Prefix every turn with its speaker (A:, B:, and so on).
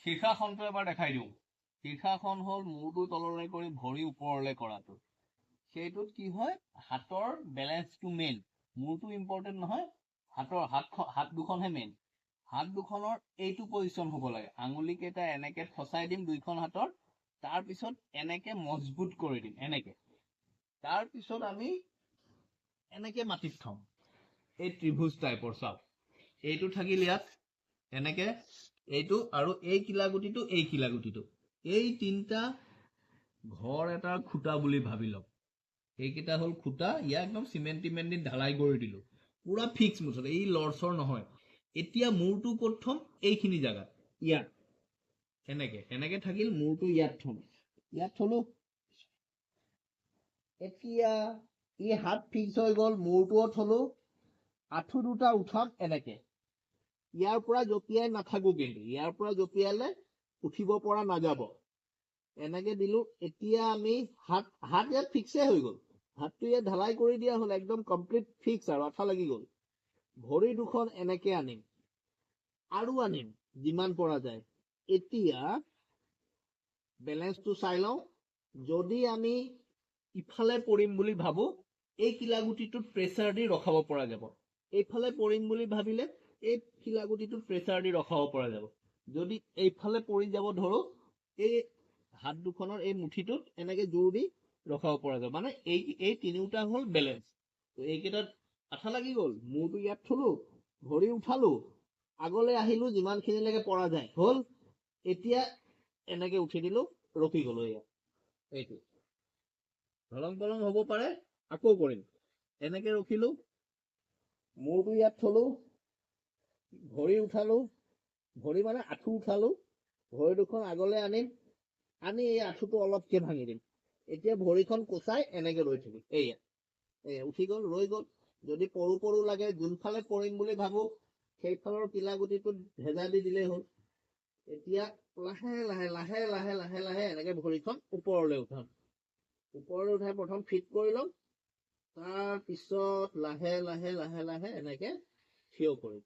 A: শীৰ্ষাসনটো এবাৰ দেখাই দিওঁ। শীৰ্ষাসন হ'ল মূৰটো তললৈ কৰি ভৰি ওপৰলৈ কৰাটো। সেইটোত কি হয়, হাতৰ বেলেঞ্চটো মেইন, মূৰটো ইম্পৰ্টেণ্ট নহয়, হাত দুখনহে মেইন। হাত দুখনৰ এইটো পজিশ্যন হ'ব লাগে, আঙুলি কেইটা এনেকে ফচাই দিম দুইখন হাতৰ, তাৰপিছত এনেকে মজবুত কৰি দিম, এনেকে। তাৰপিছত আমি এনেকে মাটিত থওঁ, এই ত্ৰিভুজ টাইপৰ। চাওক, এইটো থাকিল ইয়াত এনেকে, এইটো আৰু এই কিলাগুটিটো, এই কিলাগুটিটো, এই তিনিটা ঘৰ এটাৰ খুঁটা বুলি ভাবি লওক। এইকেইটা হ'ল খুঁটা, ইয়াক একদম চিমেণ্ট টিমেণ্ট দি ঢালাই কৰি দিলো, পুৰা ফিক্স মুঠতে, এই লৰচৰ নহয়। এতিয়া মূৰটো ক'ত থম, এইখিনি জাগাত, ইয়াত এনেকে এনেকে থাকিল, মূৰটো ইয়াত থম, ইয়াত থলো। এতিয়া ই হাত ফিক্স হৈ গ'ল, মূৰটোও থলো, আঁঠু দুটা উঠাম এনেকে। ইয়াৰ পৰা জঁপিয়াই নাথাকো, কিন্তু ইয়াৰ পৰা জঁপিয়ালে উঠিব পৰা নাযাব, এনেকে দিলো। এতিয়া আমি হাত ইয়াত ফিক্সে হৈ গ'ল, হাতটো ইয়াত ঢালাই কৰি দিয়া হ'ল, একদম কমপ্লিট ফিক্স আৰু আঠা লাগি গ'ল। ভৰি দুখন এনেকে আনিম আৰু আনিম যিমান পৰা যায়। এতিয়া বেলেঞ্চটো চাই লওঁ, যদি আমি ইফালে পৰিম বুলি ভাবো, এই কিলাগুটিটোত প্ৰেচাৰ দি ৰখাব পৰা যাব। এইফালে পৰিম বুলি ভাবিলে এই কিলাগুটিটোত প্ৰেচাৰ দি ৰখাব পৰা যাব। যদি এইফালে পৰি যাব ধৰো, এই হাত দুখনৰ এই মুঠিটোত এনেকে জোৰ দি ৰখাব পৰা যাব। মানে এই তিনিওটা হ'ল বেলেঞ্চ। এইকেইটাত আঠা লাগি গ'ল, মূৰটো ইয়াত থলো, ভৰি উঠালো, আগলৈ আহিলো যিমানখিনিলৈকে পৰা যায়, হ'ল। এতিয়া এনেকে উঠি দিলো, ৰখি গলো। ইয়াত এইটো ধলং পলং হ'ব পাৰে, আকৌ কৰিম। এনেকে ৰখিলো, মূৰটো ইয়াত থলো, ভৰি উঠালো, ভৰি মানে আঁঠু উঠালো, ভৰি দুখন আগলৈ আনিম, আনি এই আঁঠুটো অলপকে ভাঙি দিম। এতিয়া ভৰিখন কোচাই এনেকে ৰৈ থাকিম, এয়া উঠি গ'ল, ৰৈ গ'ল। যদি পৰু লাগে, যোনফালে পৰিম বুলি ভাবো সেইফালৰ কিলাগুটিটোত ভেজা দি দিলেই হ'ল। এতিয়া লাহে লাহে লাহে লাহে লাহে লাহে এনেকে ভৰিখন ওপৰলৈ উঠাম, ওপৰলৈ উঠাই প্ৰথম ফিট কৰি ল'ম, তাৰপিছত লাহে লাহে লাহে লাহে এনেকে থিয় কৰিম।